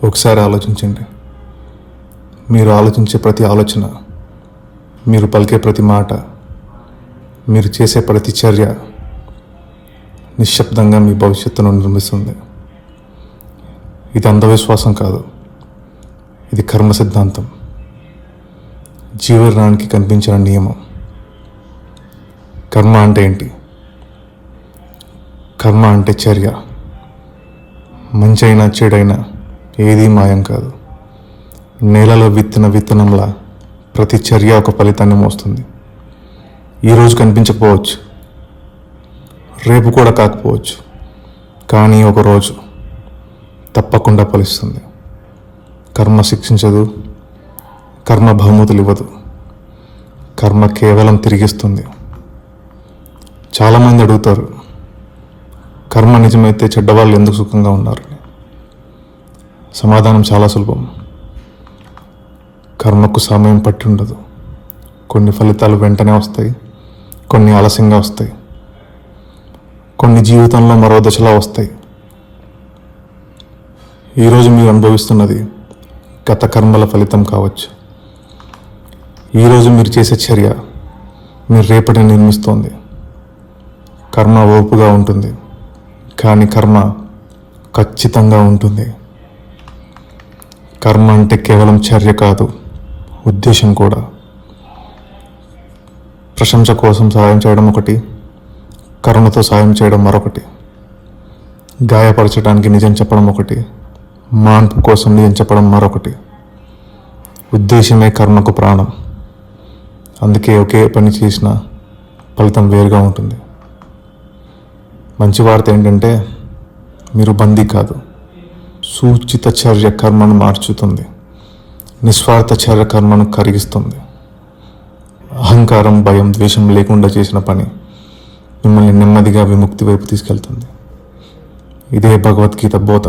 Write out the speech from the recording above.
ఒకసారి ఆలోచించండి. మీరు ఆలోచించే ప్రతి ఆలోచన, మీరు పలికే ప్రతి మాట, మీరు చేసే ప్రతి చర్య నిశ్శబ్దంగా మీ భవిష్యత్తును నిర్మిస్తుంది. ఇది అంధవిశ్వాసం కాదు, ఇది కర్మ సిద్ధాంతం, జీవనానికి కనిపించిన నియమం. కర్మ అంటే ఏంటి? కర్మ అంటే చర్య. మంచైనా చెడైనా ఏదీ మాయం కాదు. నేలలో విత్తిన విత్తనంలా ప్రతి చర్య ఒక ఫలితాన్ని మోస్తుంది. ఈరోజు కనిపించకపోవచ్చు, రేపు కూడా కాకపోవచ్చు, కానీ ఒకరోజు తప్పకుండా ఫలిస్తుంది. కర్మ శిక్షించదు, కర్మ బహుమతులు ఇవ్వదు, కర్మ కేవలం తిరిగిస్తుంది. చాలామంది అడుగుతారు, కర్మ నిజమైతే చెడ్డవాళ్ళు ఎందుకు సుఖంగా ఉన్నారు? సమాధానం చాలా సులభం. కర్మకు సమయం పట్టి ఉండదు. కొన్ని ఫలితాలు వెంటనే వస్తాయి, కొన్ని ఆలస్యంగా వస్తాయి, కొన్ని జీవితంలో మరో దశలా వస్తాయి. ఈరోజు మీరు అనుభవిస్తున్నది గత కర్మల ఫలితం కావచ్చు. ఈరోజు మీరు చేసే చర్య మీరు రేపటిని నిర్మిస్తోంది. కర్మ ఓపుగా ఉంటుంది, కానీ కర్మ ఖచ్చితంగా ఉంటుంది. కర్మ అంటే కేవలం చర్య కాదు, ఉద్దేశం కూడా. ప్రశంస కోసం సాయం చేయడం ఒకటి, కరుణతో సాయం చేయడం మరొకటి. గాయపరచడానికి నిజం చెప్పడం ఒకటి, మార్పు కోసం నిజం చెప్పడం మరొకటి. ఉద్దేశమే కర్మకు ప్రాణం. అందుకే ఒకే పని చేసిన ఫలితం వేరుగా ఉంటుంది. మంచి వార్త ఏంటంటే మీరు బందీ కాదు. సూచిత చర్య కర్మను మార్చుతుంది, నిస్వార్థ చర్య కర్మను కరిగిస్తుంది. అహంకారం, భయం, ద్వేషం లేకుండా చేసిన పని మిమ్మల్ని నెమ్మదిగా విముక్తి వైపు తీసుకెళ్తుంది. ఇదే భగవద్గీత బోధ.